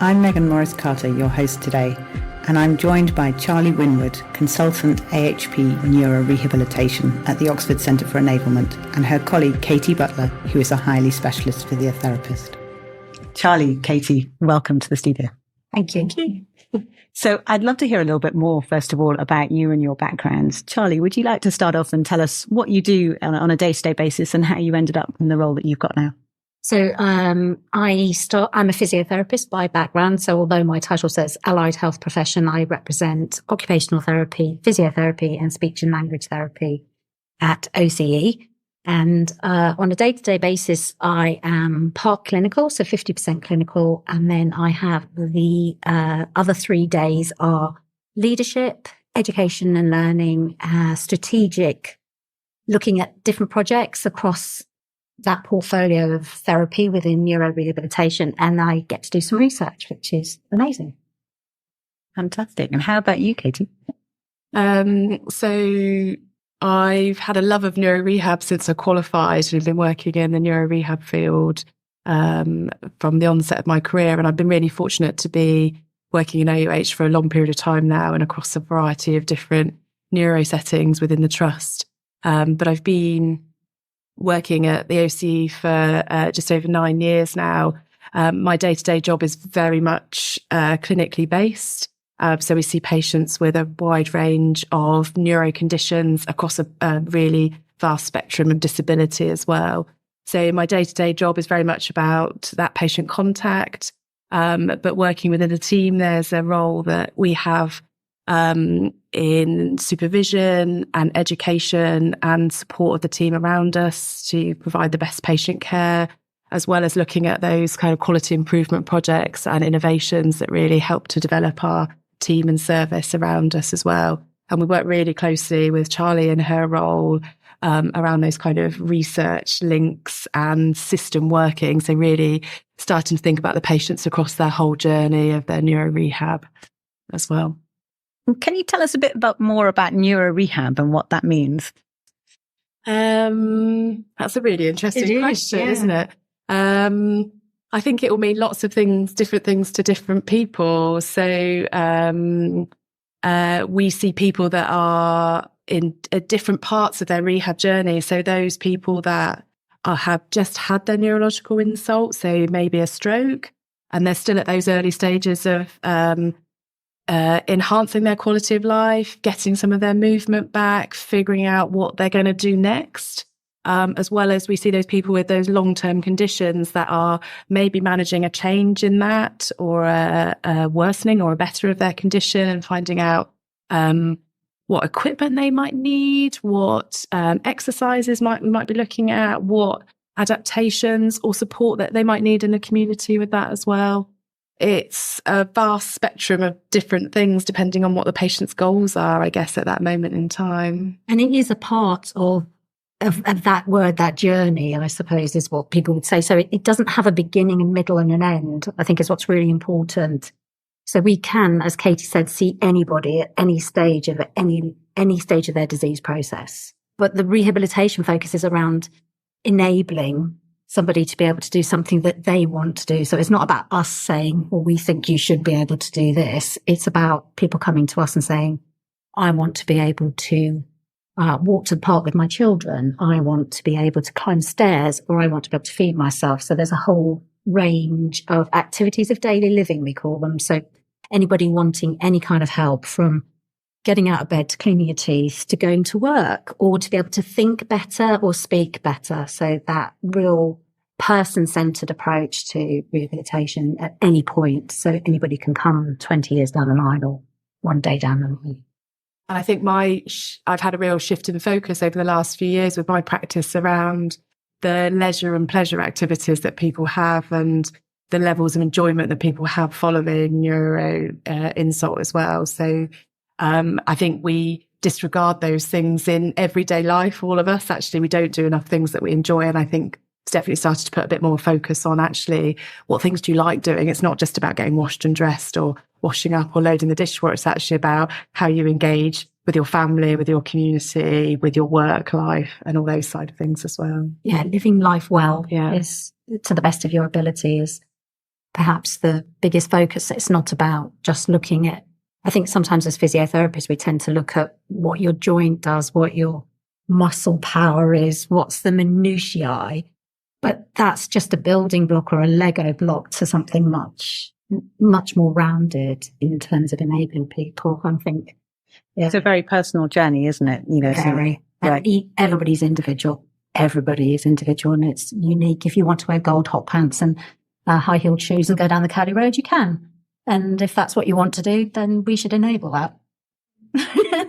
I'm Megan Morys-Carter, your host today, and I'm joined by Charlie Winward, consultant AHP Neurorehabilitation at the Oxford Centre for Enablement, and her colleague Katie Butler, who is a highly specialist physiotherapist. Charlie, Katie, welcome to the studio. Thank you. So I'd love to hear a little bit more, first of all, about you and your backgrounds. Charlie, would you like to start off and tell us what you do on a day-to-day basis and how you ended up in the role that you've got now? So I'm a physiotherapist by background. So although my title says allied health profession, I represent occupational therapy, physiotherapy and speech and language therapy at OCE. And on a day-to-day basis, I am part clinical, so 50% clinical. And then I have the other 3 days are leadership, education and learning, strategic, looking at different projects across that portfolio of therapy within neurorehabilitation. And I get to do some research, which is amazing. Fantastic. And how about you, Katie? So I've had a love of neurorehab since I qualified and have been working in the neurorehab field from the onset of my career. And I've been really fortunate to be working in AUH for a long period of time now and across a variety of different neuro settings within the trust. But I've been working at the OCE for just over 9 years now. My day-to-day job is very much clinically based. So we see patients with a wide range of neuro conditions across a really vast spectrum of disability as well. So my day-to-day job is very much about that patient contact. But working within a team, there's a role that we have in supervision and education and support of the team around us to provide the best patient care, as well as looking at those kind of quality improvement projects and innovations that really help to develop our team and service around us as well. And we work really closely with Charlie in her role around those kind of research links and system working. So really starting to think about the patients across their whole journey of their neurorehab as well. Can you tell us a bit more about neurorehab and what that means? That's a really interesting question, isn't it? I think it will mean lots of things, different things to different people. So we see people that are in different parts of their rehab journey. So those people that have just had their neurological insult, so maybe a stroke, and they're still at those early stages of enhancing their quality of life, getting some of their movement back, figuring out what they're going to do next. As well as we see those people with those long-term conditions that are maybe managing a change in that or a worsening or a better of their condition and finding out what equipment they might need, what exercises we might be looking at, what adaptations or support that they might need in the community with that as well. It's a vast spectrum of different things depending on what the patient's goals are, I guess, at that moment in time. And it is a part of that word, that journey, I suppose, is what people would say. So it doesn't have a beginning, a middle and an end, I think is what's really important. So we can, as Katie said, see anybody at any stage of any stage of their disease process. But the rehabilitation focus is around enabling somebody to be able to do something that they want to do. So it's not about us saying, well, we think you should be able to do this. It's about people coming to us and saying, I want to be able to walk to the park with my children. I want to be able to climb stairs, or I want to be able to feed myself. So there's a whole range of activities of daily living, we call them. So anybody wanting any kind of help, from getting out of bed to cleaning your teeth to going to work, or to be able to think better or speak better. So that real person-centered approach to rehabilitation at any point. So anybody can come 20 years down the line or one day down the line. And I think I've had a real shift in focus over the last few years with my practice around the leisure and pleasure activities that people have and the levels of enjoyment that people have following neuro insult as well. So I think we disregard those things in everyday life, all of us. Actually, we don't do enough things that we enjoy. And I think it's definitely started to put a bit more focus on actually what things do you like doing. It's not just about getting washed and dressed or washing up or loading the dishwasher. It's actually about how you engage with your family, with your community, with your work life and all those side of things as well. Yeah, living life well is to the best of your ability is perhaps the biggest focus. It's not about just looking at, I think sometimes as physiotherapists, we tend to look at what your joint does, what your muscle power is, what's the minutiae. But that's just a building block or a Lego block to something much, much more rounded in terms of enabling people. I think it's a very personal journey, isn't it? Very. Right. Everybody's individual. Everybody is individual, and it's unique. If you want to wear gold hot pants and high-heeled shoes and go down the Cowley Road, you can. And if that's what you want to do, then we should enable that.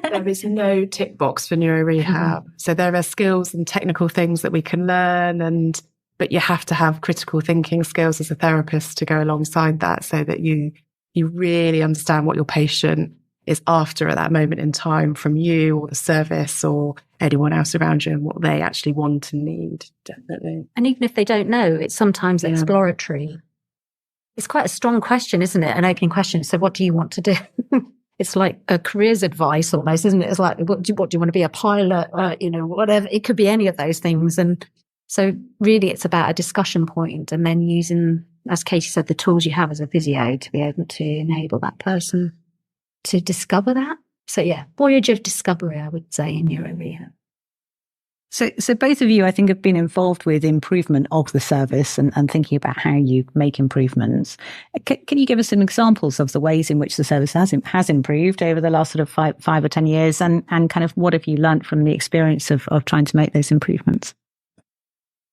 There is no tick box for neurorehab. So there are skills and technical things that we can learn, but you have to have critical thinking skills as a therapist to go alongside that, so that you really understand what your patient is after at that moment in time from you or the service or anyone else around you, and what they actually want and need. Definitely. And even if they don't know, it's sometimes exploratory. It's quite a strong question, isn't it? An opening question. So what do you want to do? It's like a careers advice almost, isn't it? It's like, what do you want to be, a pilot? Whatever. It could be any of those things. And so really it's about a discussion point, and then using, as Katie said, the tools you have as a physio to be able to enable that person to discover that. So voyage of discovery, I would say, in neurorehab. So both of you, I think, have been involved with improvement of the service and thinking about how you make improvements. Can you give us some examples of the ways in which the service has improved over the last sort of five or 10 years, and kind of what have you learnt from the experience of trying to make those improvements?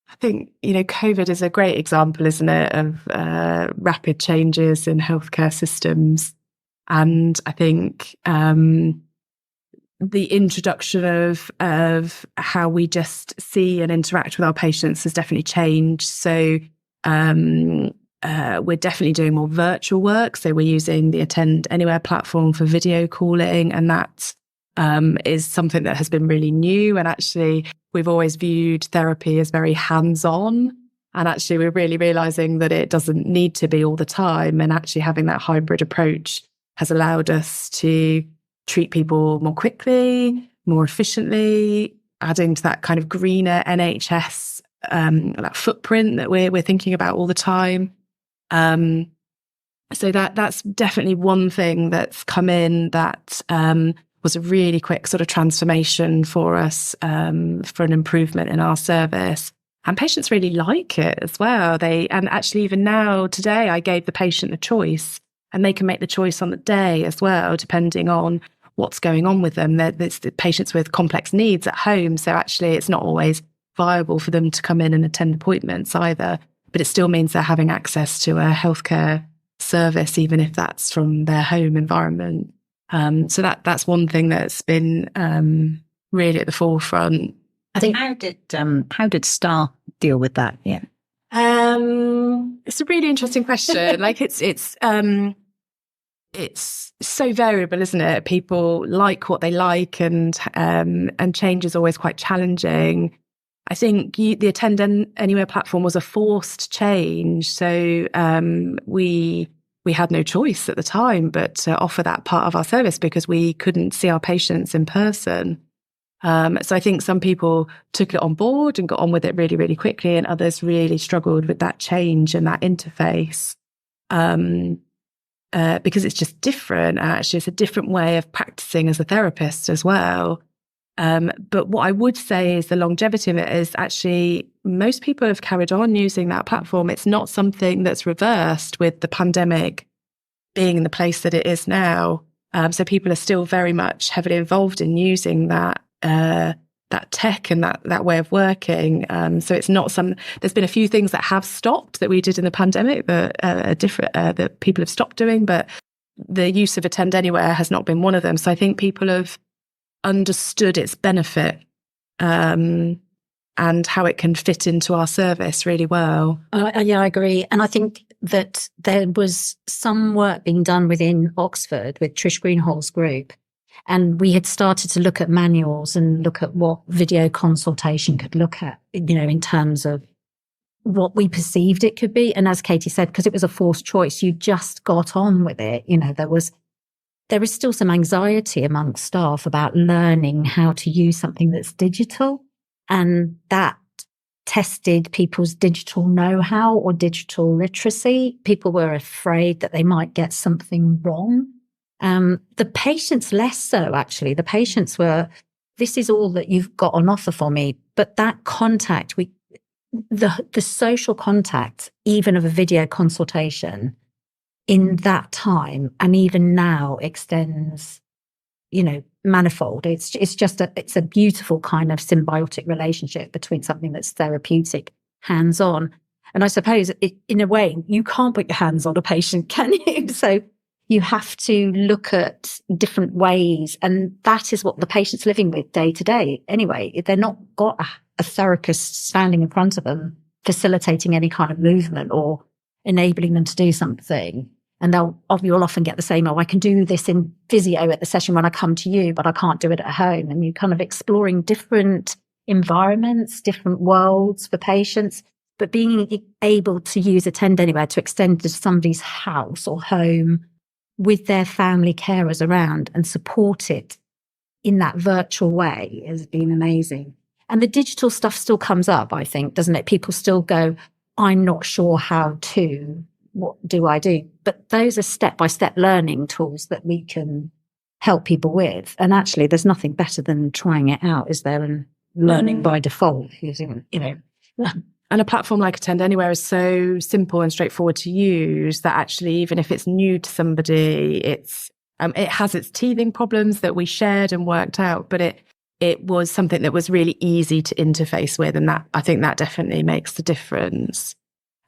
I think, COVID is a great example, isn't it, of rapid changes in healthcare systems. And I think the introduction of how we just see and interact with our patients has definitely changed. So we're definitely doing more virtual work. So we're using the Attend Anywhere platform for video calling, and that is something that has been really new. And actually, we've always viewed therapy as very hands-on. And actually, we're really realising that it doesn't need to be all the time. And actually having that hybrid approach has allowed us to treat people more quickly, more efficiently, adding to that kind of greener NHS that footprint that we're thinking about all the time. So that's definitely one thing that's come in that was a really quick sort of transformation for us, for an improvement in our service. And patients really like it as well. And actually even now, today, I gave the patient the choice, and they can make the choice on the day as well, depending on what's going on with them. There's the patients with complex needs at home. So actually it's not always viable for them to come in and attend appointments either, but it still means they're having access to a healthcare service, even if that's from their home environment. So that's one thing that's been really at the forefront. I think how did STAR deal with that? Yeah. It's a really interesting question. Like it's so variable, isn't it? People like what they like, and change is always quite challenging. I think the Attend Anywhere platform was a forced change. So we had no choice at the time but to offer that part of our service because we couldn't see our patients in person. So I think some people took it on board and got on with it really, really quickly, and others really struggled with that change and that interface. Because it's just different. Actually, it's a different way of practicing as a therapist as well. But what I would say is the longevity of it is actually most people have carried on using that platform. It's not something that's reversed with the pandemic being in the place that it is now. So people are still very much heavily involved in using that tech and that way of working. So it's not there's been a few things that have stopped that we did in the pandemic that are different, that people have stopped doing, but the use of Attend Anywhere has not been one of them. So I think people have understood its benefit and how it can fit into our service really well. Yeah, I agree. And I think that there was some work being done within Oxford with Trish Greenhall's group. And we had started to look at manuals and look at what video consultation could look at, in terms of what we perceived it could be. And as Katie said, because it was a forced choice, you just got on with it. There is still some anxiety amongst staff about learning how to use something that's digital. And that tested people's digital know-how or digital literacy. People were afraid that they might get something wrong. The patients less so, actually. The patients were, this is all that you've got on offer for me. But that contact, the social contact, even of a video consultation in that time and even now extends, manifold. It's a beautiful kind of symbiotic relationship between something that's therapeutic, hands-on. And I suppose in a way, you can't put your hands on a patient, can you? So you have to look at different ways. And that is what the patient's living with day to day. Anyway, if they're not got a therapist standing in front of them, facilitating any kind of movement or enabling them to do something. And you'll often get the same, I can do this in physio at the session when I come to you, but I can't do it at home. And you're kind of exploring different environments, different worlds for patients, but being able to use Attend Anywhere to extend to somebody's house or home with their family carers around and support it in that virtual way has been amazing. And the digital stuff still comes up, I think, doesn't it? People still go, I'm not sure how to. What do I do? But those are step-by-step learning tools that we can help people with. And actually, there's nothing better than trying it out, is there? And learning by default using, And a platform like Attend Anywhere is so simple and straightforward to use that actually, even if it's new to somebody, it has its teething problems that we shared and worked out, but it was something that was really easy to interface with. And I think that definitely makes the difference.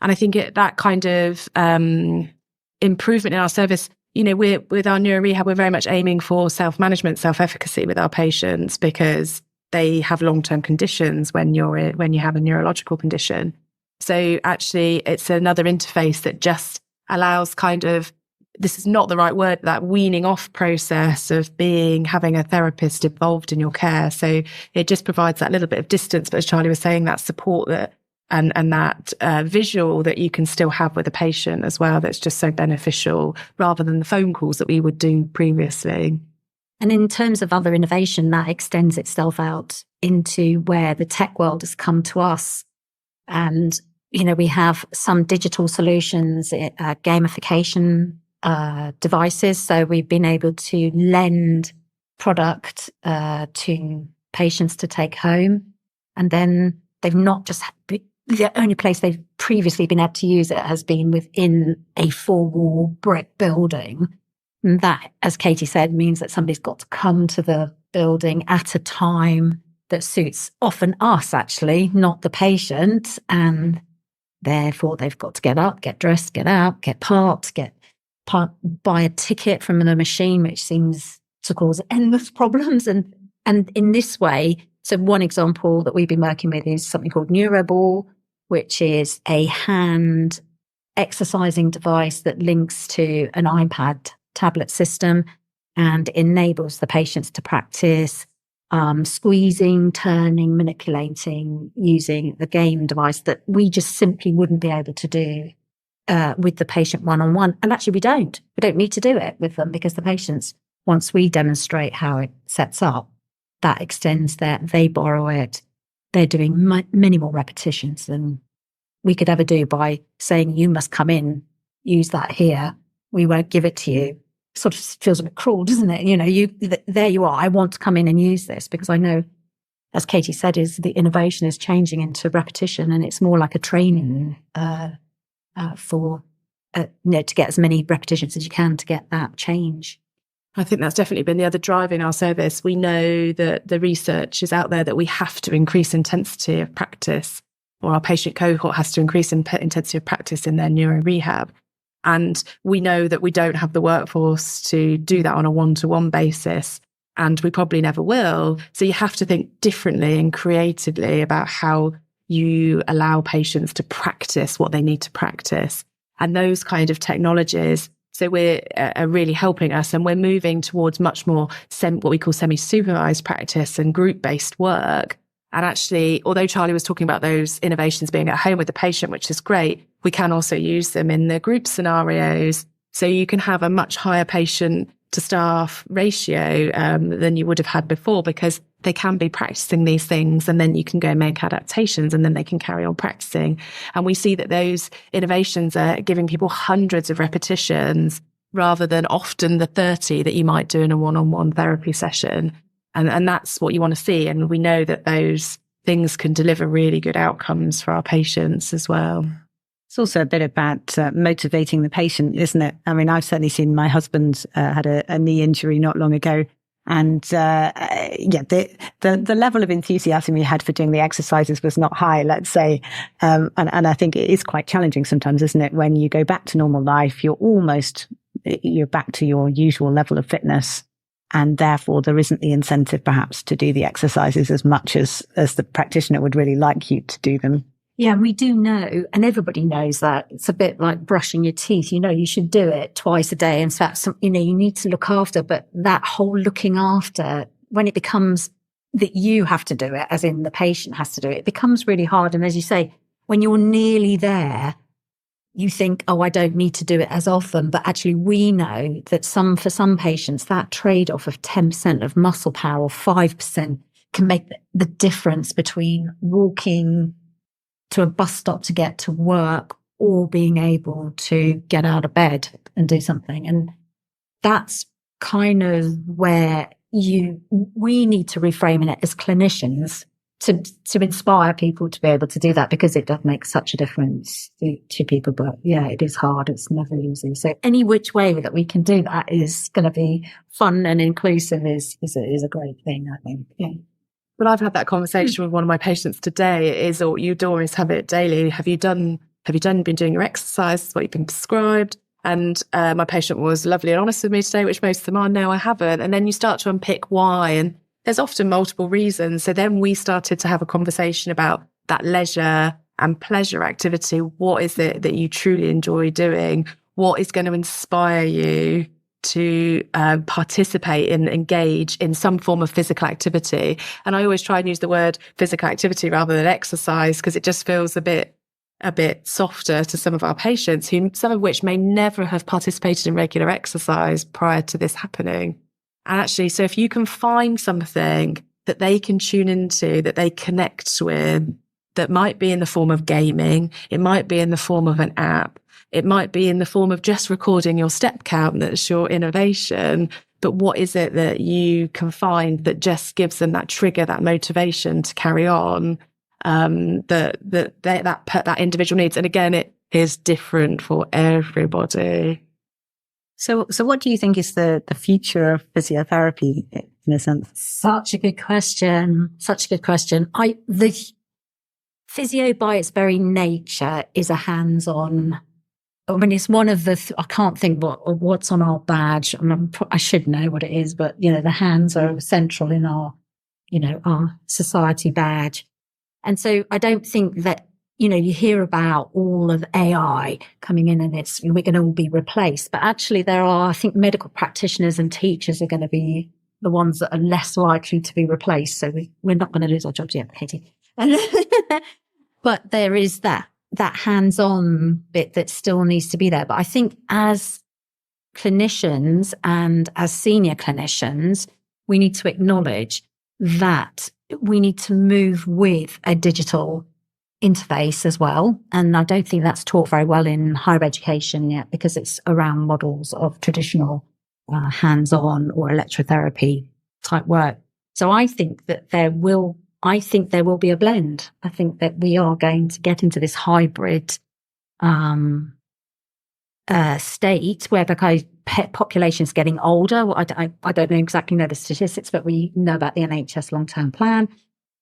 And I think that kind of improvement in our service, with our neurorehab, we're very much aiming for self-management, self-efficacy with our patients because they have long-term conditions when you have a neurological condition. So actually, it's another interface that just allows this is not the right word, that weaning off process of having a therapist involved in your care. So it just provides that little bit of distance. But as Charlie was saying, that support and that visual that you can still have with a patient as well, that's just so beneficial rather than the phone calls that we would do previously. And in terms of other innovation, that extends itself out into where the tech world has come to us. And, we have some digital solutions, gamification devices. So we've been able to lend product to patients to take home. And then they've not just the only place they've previously been able to use it has been within a 4-wall brick building. And that, as Katie said, means that somebody's got to come to the building at a time that suits often us, actually, not the patient. And therefore, they've got to get up, get dressed, get out, get parked, buy a ticket from the machine, which seems to cause endless problems. And in this way, so one example that we've been working with is something called Neuroball, which is a hand exercising device that links to an iPad tablet system and enables the patients to practice squeezing, turning, manipulating using the game device that we just simply wouldn't be able to do with the patient one-on-one. And actually we don't need to do it with them because the patients, once we demonstrate how it sets up, that extends they borrow it. They're doing many more repetitions than we could ever do by saying, you must come in, use that here. We won't give it to you. Sort of feels a bit cruel, doesn't it? There you are. I want to come in and use this because I know, as Katie said, is the innovation is changing into repetition and it's more like a training for to get as many repetitions as you can to get that change. I think that's definitely been the other drive in our service. We know that the research is out there that we have to increase intensity of practice, or our patient cohort has to increase intensity of practice in their neurorehab. And we know that we don't have the workforce to do that on a one-to-one basis, and we probably never will. So you have to think differently and creatively about how you allow patients to practice what they need to practice. And those kind of technologies, so are really helping us, and we're moving towards much more what we call semi-supervised practice and group-based work. And actually, although Charlie was talking about those innovations being at home with the patient, which is great, we can also use them in the group scenarios. So you can have a much higher patient to staff ratio than you would have had before, because they can be practicing these things, and then you can go and make adaptations, and then they can carry on practicing. And we see that those innovations are giving people hundreds of repetitions rather than often the 30 that you might do in a one-on-one therapy session. And that's what you want to see. And we know that those things can deliver really good outcomes for our patients as well. It's also a bit about motivating the patient, isn't it? I mean, I've certainly seen my husband had a knee injury not long ago. And the level of enthusiasm he had for doing the exercises was not high, let's say. And I think it is quite challenging sometimes, isn't it? When you go back to normal life, you're back to your usual level of fitness. And therefore, there isn't the incentive perhaps to do the exercises as much as the practitioner would really like you to do them. Yeah, we do know, and everybody knows that it's a bit like brushing your teeth. You should do it twice a day. And so that's you need to look after, but that whole looking after, when it becomes that you have to do it, as in the patient has to do it, it becomes really hard. And as you say, when you're nearly there, you think, oh, I don't need to do it as often. But actually, we know that for some patients, that trade-off of 10% of muscle power or 5% can make the difference between walking to a bus stop to get to work or being able to get out of bed and do something. And that's kind of where we need to reframe it as clinicians to inspire people to be able to do that, because it does make such a difference to people. But yeah, it is hard. It's never easy. So any which way that we can do that is going to be fun and inclusive is a great thing, I think. Yeah. But I've had that conversation with one of my patients today. It is, you always have it daily. Have you been doing your exercise? What you've been prescribed? And my patient was lovely and honest with me today, which most of them are. No, I haven't. And then you start to unpick why. And there's often multiple reasons. So then we started to have a conversation about that leisure and pleasure activity. What is it that you truly enjoy doing? What is going to inspire you to participate and engage in some form of physical activity? And I always try and use the word physical activity rather than exercise, because it just feels a bit softer to some of our patients, some of which may never have participated in regular exercise prior to this happening. And actually, so if you can find something that they can tune into, that they connect with, that might be in the form of gaming, it might be in the form of an app, it might be in the form of just recording your step count, that's your innovation. But what is it that you can find that just gives them that trigger, that motivation to carry on, that individual needs? And again, it is different for everybody. So what do you think is the future of physiotherapy in a sense? Such a good question. The physio by its very nature is a hands-on. I mean, it's one of the, I can't think what's on our badge. I should know what it is, but, the hands are central in our society badge. And so I don't think that, you hear about all of AI coming in and we're going to all be replaced. But actually I think medical practitioners and teachers are going to be the ones that are less likely to be replaced. So we're not going to lose our jobs yet, Katie. But there is that hands-on bit that still needs to be there. But I think as clinicians and as senior clinicians, we need to acknowledge that we need to move with a digital interface as well. And I don't think that's taught very well in higher education yet, because it's around models of traditional hands-on or electrotherapy type work. So I think that there will be a blend. I think that we are going to get into this hybrid state where the pet population is getting older. I don't know the statistics, but we know about the NHS long-term plan.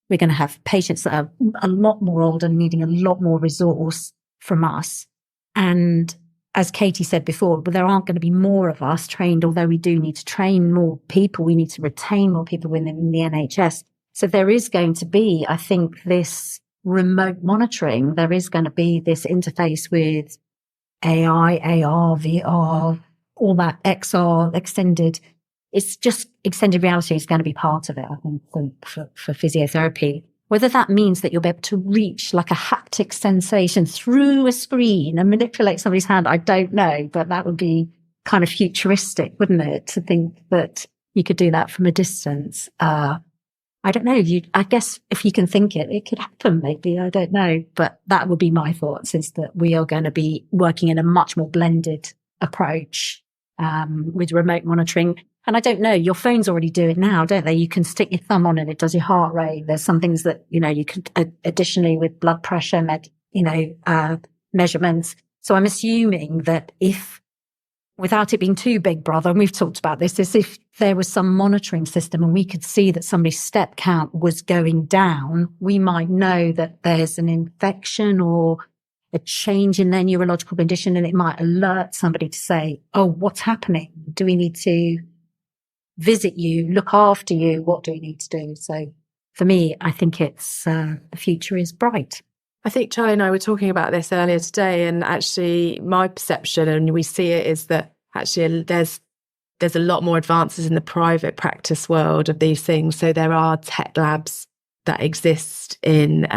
We're going to have patients that are a lot more older, needing a lot more resource from us. And as Katie said before, there aren't going to be more of us trained, although we do need to train more people. We need to retain more people within the NHS. So there is going to be, I think, this remote monitoring. There is going to be this interface with AI, AR, VR, all that XR, extended. It's just extended reality is going to be part of it, I think, for physiotherapy. Whether that means that you'll be able to reach like a haptic sensation through a screen and manipulate somebody's hand, I don't know, but that would be kind of futuristic, wouldn't it, to think that you could do that from a distance. I don't know. I guess if you can think it could happen maybe. I don't know. But that would be my thoughts, is that we are going to be working in a much more blended approach with remote monitoring. And I don't know, your phones already do it now, don't they? You can stick your thumb on it. It does your heart rate. There's some things that, you can additionally with blood pressure, measurements. So I'm assuming that if, without it being too big brother, and we've talked about this, is if there was some monitoring system and we could see that somebody's step count was going down, we might know that there's an infection or a change in their neurological condition, and it might alert somebody to say, oh, what's happening? Do we need to visit you, look after you? What do we need to do? So for me, I think it's the future is bright. I think Charlie and I were talking about this earlier today, and actually my perception, and we see it, is that actually there's a lot more advances in the private practice world of these things. So there are tech labs that exist in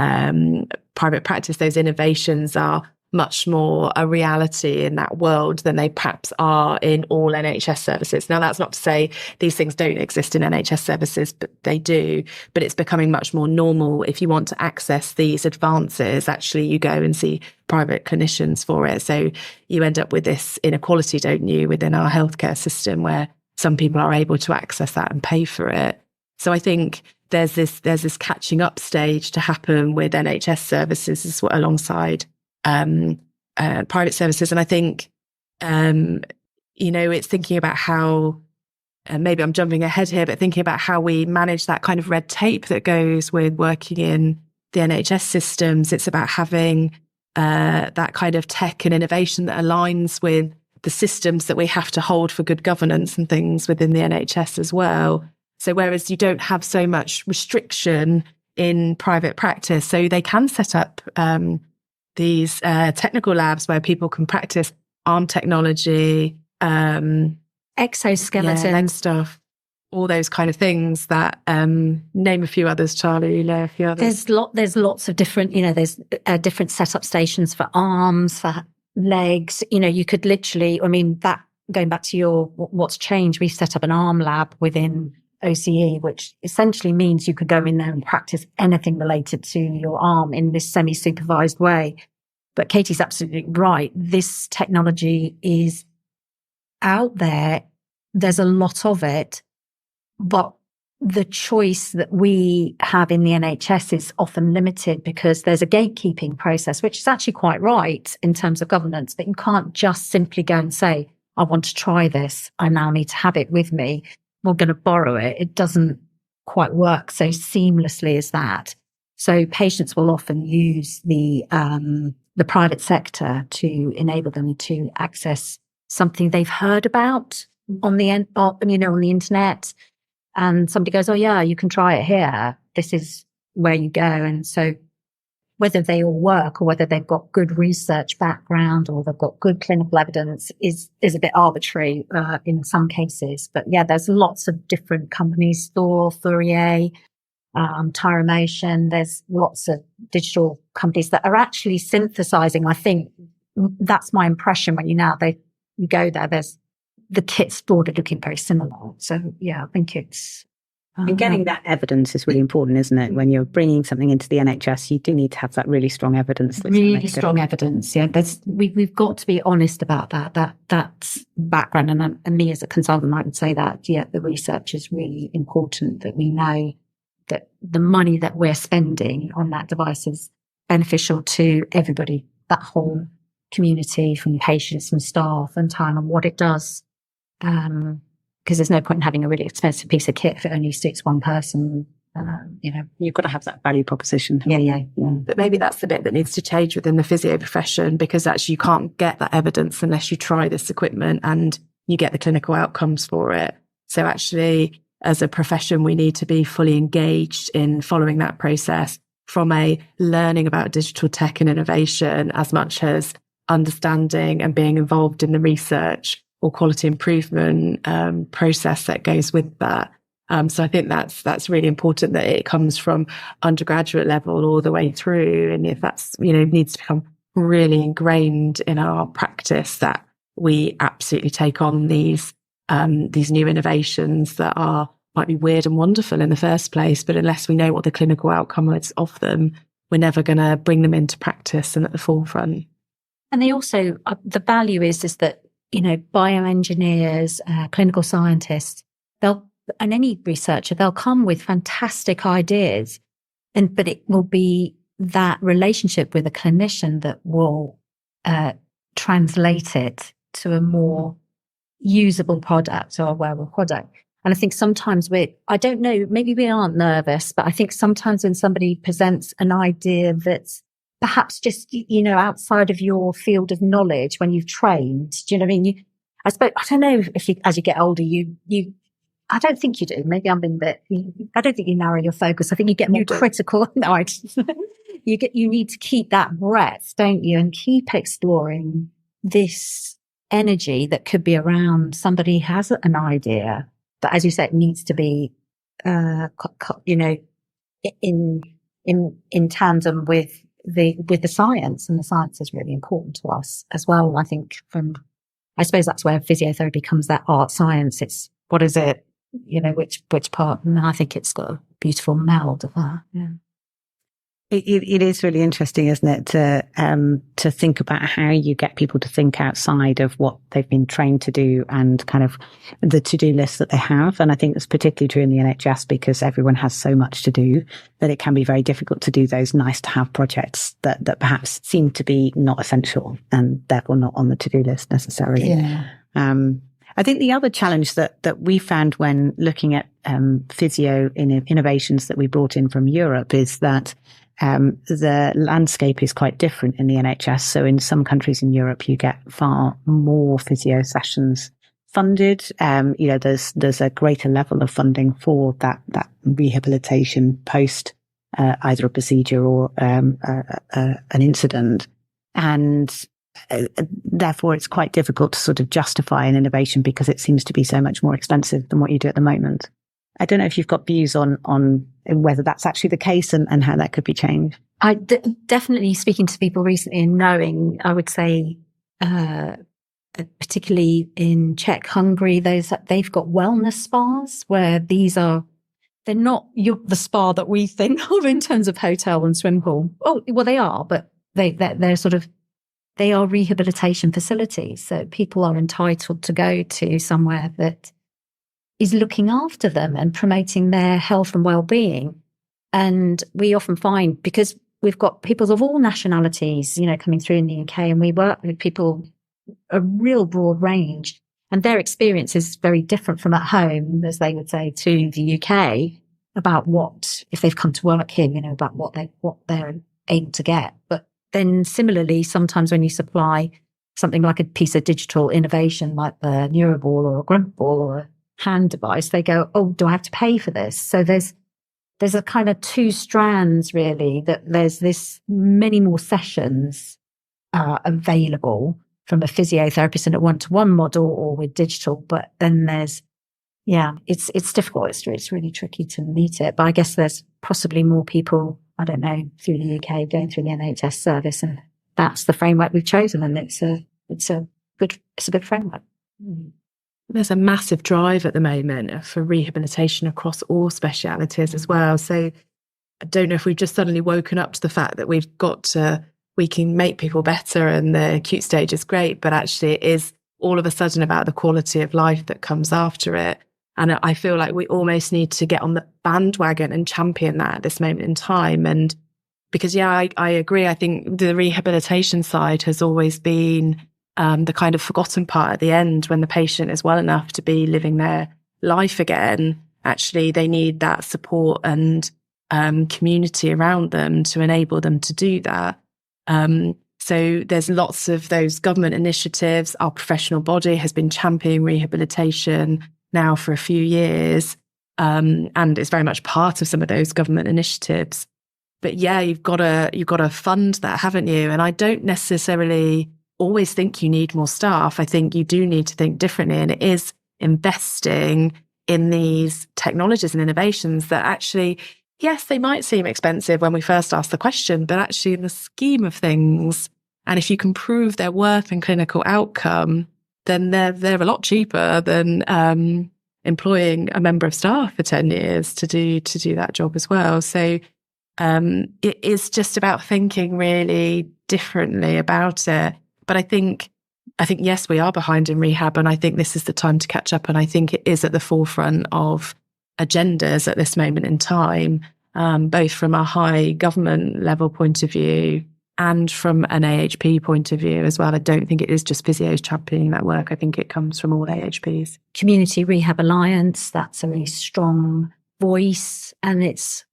private practice. Those innovations are much more a reality in that world than they perhaps are in all NHS services. Now, that's not to say these things don't exist in NHS services, but they do. But it's becoming much more normal. If you want to access these advances, actually you go and see private clinicians for it. So you end up with this inequality, don't you, within our healthcare system, where some people are able to access that and pay for it. So I think there's this catching up stage to happen with NHS services as well, alongside private services. And I think, it's thinking about how, maybe I'm jumping ahead here, but thinking about how we manage that kind of red tape that goes with working in the NHS systems. It's about having that kind of tech and innovation that aligns with the systems that we have to hold for good governance and things within the NHS as well. So whereas you don't have so much restriction in private practice, so they can set up these technical labs where people can practice arm technology, exoskeleton leg stuff, all those kind of things that, name a few others, Charlie, you know a few others. There's lots of different, there's different setup stations for arms, for legs. You could literally, that going back to what's changed, we set up an arm lab within OCE, which essentially means you could go in there and practice anything related to your arm in this semi-supervised way. But Katie's absolutely right. This technology is out there. There's a lot of it, but the choice that we have in the NHS is often limited because there's a gatekeeping process, which is actually quite right in terms of governance, that you can't just simply go and say, I want to try this. I now need to have it with me. We're going to borrow it. It doesn't quite work so seamlessly as that. So patients will often use the private sector to enable them to access something they've heard about on the internet. And somebody goes, oh yeah, you can try it here. This is where you go. And so whether they all work or whether they've got good research background or they've got good clinical evidence is a bit arbitrary in some cases. But yeah, there's lots of different companies, Thor, Fourier, Tyromotion. There's lots of digital companies that are actually synthesizing. I think that's my impression when you go there, there's the kit's broadly looking very similar. So yeah, I think it's... And getting that evidence is really important, isn't it? When you're bringing something into the NHS, you do need to have that really strong evidence. Really strong evidence, yeah. We've got to be honest about that's background. And me as a consultant, I would say that, yeah, the research is really important, that we know that the money that we're spending on that device is beneficial to everybody, that whole community, from patients and staff, and time and what it does. Because there's no point in having a really expensive piece of kit if it only suits one person. You've got to have that value proposition. Yeah. But maybe that's the bit that needs to change within the physio profession, because actually you can't get that evidence unless you try this equipment and you get the clinical outcomes for it. So actually, as a profession, we need to be fully engaged in following that process, from a learning about digital tech and innovation, as much as understanding and being involved in the research or quality improvement process that goes with that. So I think that's really important, that it comes from undergraduate level all the way through. And if that's, needs to become really ingrained in our practice, that we absolutely take on these new innovations that might be weird and wonderful in the first place, but unless we know what the clinical outcome is of them, we're never going to bring them into practice and at the forefront. And they also, the value is that, bioengineers, clinical scientists, and any researcher, they'll come with fantastic ideas, but it will be that relationship with a clinician that will translate it to a more usable product or a wearable product. And I think sometimes I don't know, maybe we aren't nervous, but I think sometimes when somebody presents an idea that's perhaps just, outside of your field of knowledge when you've trained, do you know what I mean? I don't know if as you get older, I don't think you do. Maybe I'm being a bit, I don't think you narrow your focus. I think you get more critical. No, you need to keep that breadth, don't you? And keep exploring this energy that could be around somebody who has an idea. But as you said, it needs to be, in tandem with the science, and the science is really important to us as well. I think I suppose that's where physiotherapy comes, that art science. It's what is it, which part? And I think it's got a beautiful meld of that. Yeah. It is really interesting, isn't it, to think about how you get people to think outside of what they've been trained to do and kind of the to-do list that they have. And I think that's particularly true in the NHS because everyone has so much to do that it can be very difficult to do those nice to have projects that perhaps seem to be not essential and therefore not on the to-do list necessarily. Yeah. I think the other challenge that we found when looking at physio innovations that we brought in from Europe is that the landscape is quite different in the NHS. So in some countries in Europe, you get far more physio sessions funded. There's a greater level of funding for that rehabilitation post either a procedure or an incident. And therefore, it's quite difficult to sort of justify an innovation because it seems to be so much more expensive than what you do at the moment. I don't know if you've got views on whether that's actually the case and how that could be changed. Definitely speaking to people recently and knowing, I would say, particularly in Czech, Hungary, they've got wellness spas where they're not the spa that we think of in terms of hotel and swim pool. Oh, well, they are, but they are rehabilitation facilities. So people are entitled to go to somewhere that is looking after them and promoting their health and well-being. And we often find, because we've got people of all nationalities, coming through in the UK, and we work with people, a real broad range, and their experience is very different from at home, as they would say, to the UK about what, if they've come to work here, about what they're able to get. But then similarly, sometimes when you supply something like a piece of digital innovation, like the Neuroball or a Grunt Ball or a hand device, they go, oh, do I have to pay for this? So there's a kind of two strands, really, that there's this many more sessions available from a physiotherapist in a one-to-one model or with digital. But then it's difficult. It's really tricky to meet it. But I guess there's possibly more people, I don't know, through the UK going through the NHS service, and that's the framework we've chosen, and it's a good framework. There's a massive drive at the moment for rehabilitation across all specialities as well. So I don't know if we've just suddenly woken up to the fact that we can make people better and the acute stage is great, but actually it is all of a sudden about the quality of life that comes after it. And I feel like we almost need to get on the bandwagon and champion that at this moment in time. And because, I agree. I think the rehabilitation side has always been the kind of forgotten part at the end when the patient is well enough to be living their life again. Actually, they need that support and community around them to enable them to do that. So there's lots of those government initiatives. Our professional body has been championing rehabilitation now for a few years, and it's very much part of some of those government initiatives. But you've got to fund that, haven't you? And I don't necessarily always think you need more staff. I think you do need to think differently, and it is investing in these technologies and innovations that actually, yes, they might seem expensive when we first ask the question, but actually in the scheme of things, and if you can prove their worth and clinical outcome, then they're a lot cheaper than employing a member of staff for 10 years to do that job as well. So it is just about thinking really differently about it. But I think, yes, we are behind in rehab, and I think this is the time to catch up. And I think it is at the forefront of agendas at this moment in time, both from a high government level point of view and from an AHP point of view as well. I don't think it is just physios championing that work. I think it comes from all AHPs. Community Rehab Alliance, that's a really strong voice, and it's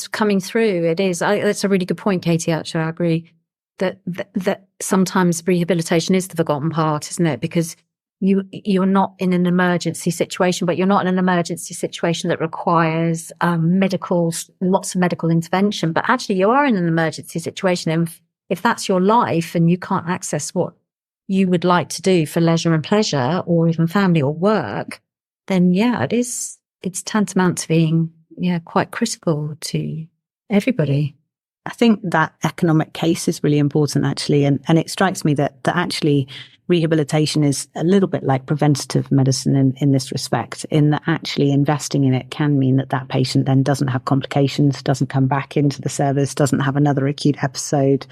coming through. It is. That's a really good point, Katie. Actually, I agree that sometimes rehabilitation is the forgotten part, isn't it? Because you're not in an emergency situation, but you're not in an emergency situation that requires lots of medical intervention. But actually, you are in an emergency situation, and if that's your life and you can't access what you would like to do for leisure and pleasure, or even family or work, then it's tantamount to being quite critical to everybody. I think that economic case is really important, actually. And it strikes me that actually rehabilitation is a little bit like preventative medicine in this respect, in that actually investing in it can mean that patient then doesn't have complications, doesn't come back into the service, doesn't have another acute episode,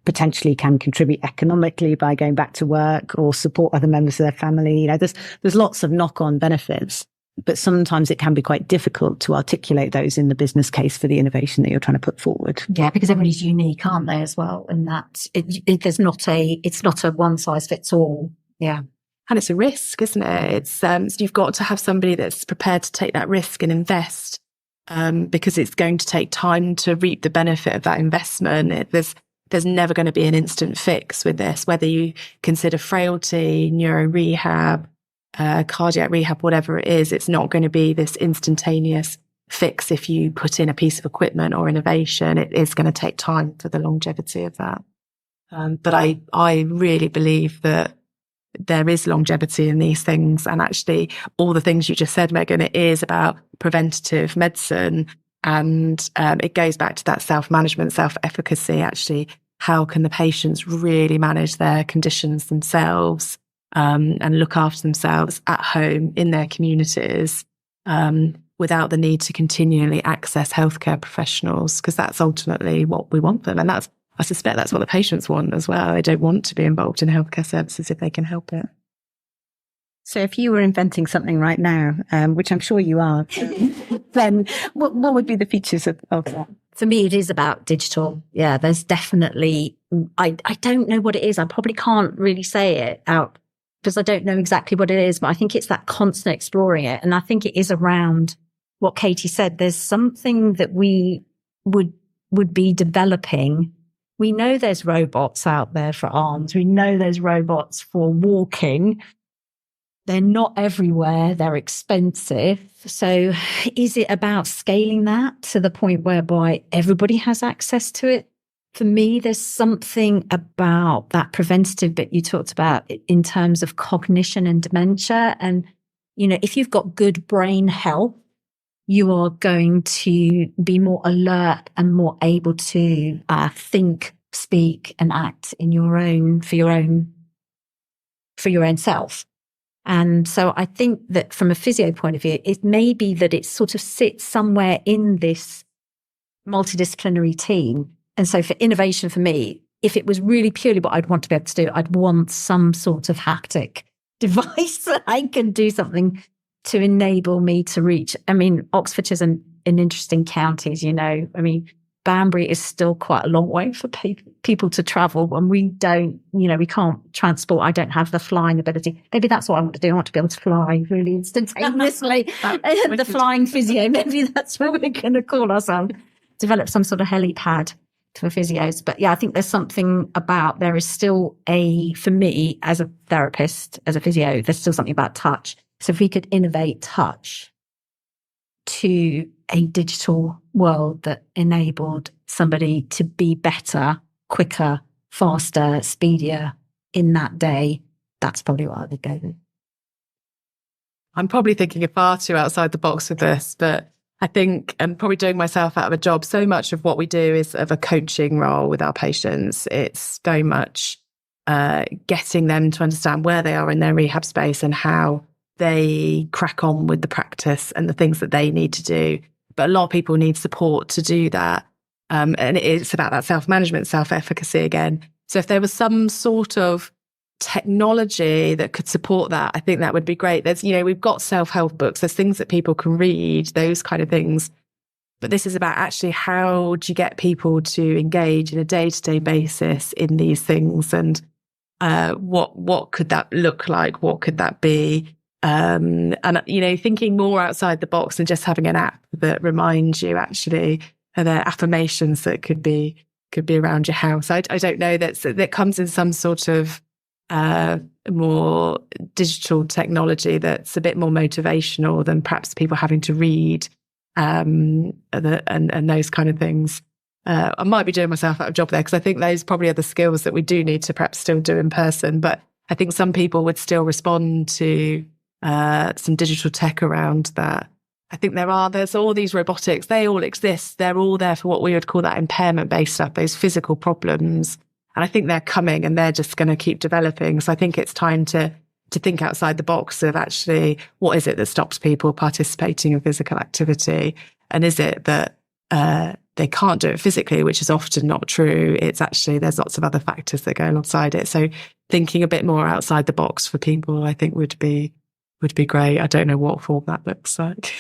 potentially can contribute economically by going back to work or support other members of their family. There's lots of knock-on benefits. But sometimes it can be quite difficult to articulate those in the business case for the innovation that you're trying to put forward. Yeah, because everybody's unique, aren't they, as well? And that it's not a one size fits all. Yeah. And it's a risk, isn't it? It's so you've got to have somebody that's prepared to take that risk and invest, because it's going to take time to reap the benefit of that investment. There's never going to be an instant fix with this, whether you consider frailty, neuro rehab, cardiac rehab, whatever it is. It's not going to be this instantaneous fix if you put in a piece of equipment or innovation. It is going to take time for the longevity of that. But I really believe that there is longevity in these things. And actually, all the things you just said, Megan, it is about preventative medicine. And it goes back to that self-management, self-efficacy. Actually, how can the patients really manage their conditions themselves, and look after themselves at home in their communities, without the need to continually access healthcare professionals, because that's ultimately what we want them. And I suspect that's what the patients want as well. They don't want to be involved in healthcare services if they can help it. So if you were inventing something right now, which I'm sure you are, then what would be the features of that? For me, it is about digital. Yeah, there's definitely, I don't know what it is. I probably can't really say it out because I don't know exactly what it is, but I think it's that constant exploring it. And I think it is around what Katie said. There's something that we would be developing. We know there's robots out there for arms. We know there's robots for walking. They're not everywhere. They're expensive. So is it about scaling that to the point whereby everybody has access to it? For me, there's something about that preventative bit you talked about in terms of cognition and dementia. And, if you've got good brain health, you are going to be more alert and more able to think, speak, and act in for your own self. And so I think that from a physio point of view, it may be that it sort of sits somewhere in this multidisciplinary team. And so for innovation for me, if it was really purely what I'd want to be able to do, I'd want some sort of haptic device that I can do something to enable me to reach. I mean, Oxfordshire's an interesting county, as you know. I mean, Banbury is still quite a long way for people to travel, and we don't, we can't transport. I don't have the flying ability. Maybe that's what I want to do. I want to be able to fly really instantaneously. The flying physio, maybe that's what we're going to call ourselves. Develop some sort of helipad for physios. But yeah, I think there's something about, there is still for me as a therapist, as a physio, there's still something about touch. So if we could innovate touch to a digital world that enabled somebody to be better, quicker, faster, speedier in that day, that's probably what I would go with. I'm probably thinking far too outside the box with this, but I think I'm probably doing myself out of a job. So much of what we do is of a coaching role with our patients. It's very much getting them to understand where they are in their rehab space and how they crack on with the practice and the things that they need to do. But a lot of people need support to do that. And it's about that self-management, self-efficacy again. So if there was some sort of technology that could support that, I think that would be great. There's, we've got self-help books, there's things that people can read, those kind of things. But this is about actually how do you get people to engage in a day-to-day basis in these things, and what could that look like? What could that be? And thinking more outside the box than just having an app that reminds you. Actually, are there affirmations that could be around your house? I don't know. That comes in some sort of more digital technology that's a bit more motivational than perhaps people having to read and those kind of things. I might be doing myself out of job there, because I think those probably are the skills that we do need to perhaps still do in person. But I think some people would still respond to some digital tech around that. I think there's all these robotics, they all exist. They're all there for what we would call that impairment-based stuff, those physical problems. And I think they're coming and they're just going to keep developing. So I think it's time to think outside the box of actually, what is it that stops people participating in physical activity? And is it that they can't do it physically, which is often not true? It's actually, there's lots of other factors that go alongside it. So thinking a bit more outside the box for people, I think would be great. I don't know what form that looks like.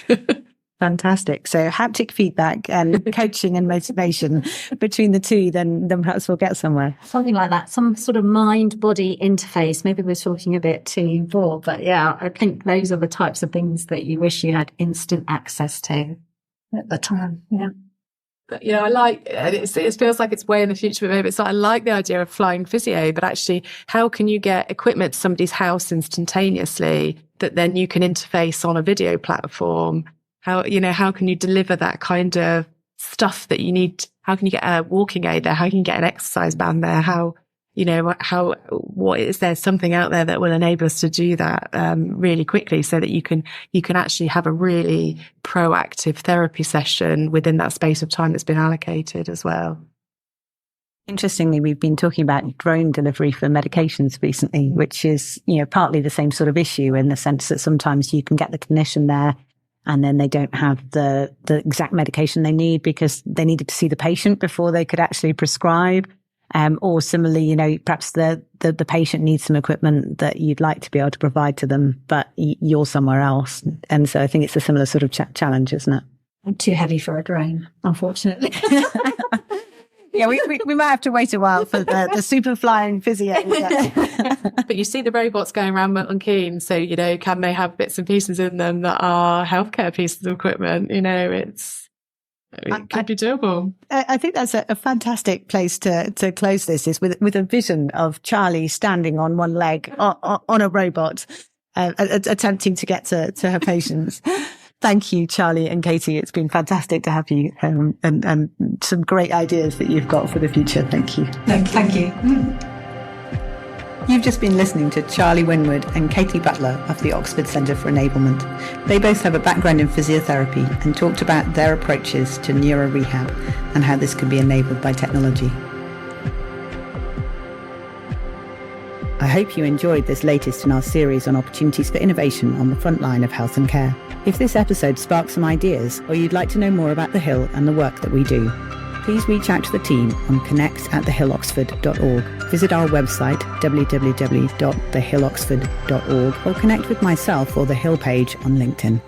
Fantastic. So haptic feedback and coaching and motivation between the two, then perhaps we'll get somewhere. Something like that, some sort of mind-body interface. Maybe we're talking a bit too broad, but yeah, I think those are the types of things that you wish you had instant access to at the time. Yeah. But, I like, it feels like it's way in the future, but maybe it's like, I like the idea of flying physio, but actually, how can you get equipment to somebody's house instantaneously that then you can interface on a video platform? How can you deliver that kind of stuff that you need? How can you get a walking aid there? How can you get an exercise band there? Is there something out there that will enable us to do that really quickly, so that you can actually have a really proactive therapy session within that space of time that's been allocated as well. Interestingly, we've been talking about drone delivery for medications recently, which is, partly the same sort of issue, in the sense that sometimes you can get the clinician there and then they don't have the exact medication they need because they needed to see the patient before they could actually prescribe. Or similarly, perhaps the patient needs some equipment that you'd like to be able to provide to them, but you're somewhere else. And so I think it's a similar sort of challenge, isn't it? I'm too heavy for a drone, unfortunately. Yeah, we might have to wait a while for the super flying physio. Yeah. But you see the robots going around Milton Keynes, so, can they have bits and pieces in them that are healthcare pieces of equipment? It could be doable. I think that's a fantastic place to close this, is with a vision of Charlie standing on one leg on a robot, attempting to get to her patients. Thank you, Charlie and Katie. It's been fantastic to have you, and some great ideas that you've got for the future. Thank you. Thank you. You've just been listening to Charlie Winward and Katie Butler of the Oxford Centre for Enablement. They both have a background in physiotherapy and talked about their approaches to neurorehab and how this can be enabled by technology. I hope you enjoyed this latest in our series on opportunities for innovation on the front line of health and care. If this episode sparked some ideas, or you'd like to know more about TheHill and the work that we do, please reach out to the team on connect@thehilloxford.org. Visit our website, www.thehilloxford.org, or connect with myself or the Hill page on LinkedIn.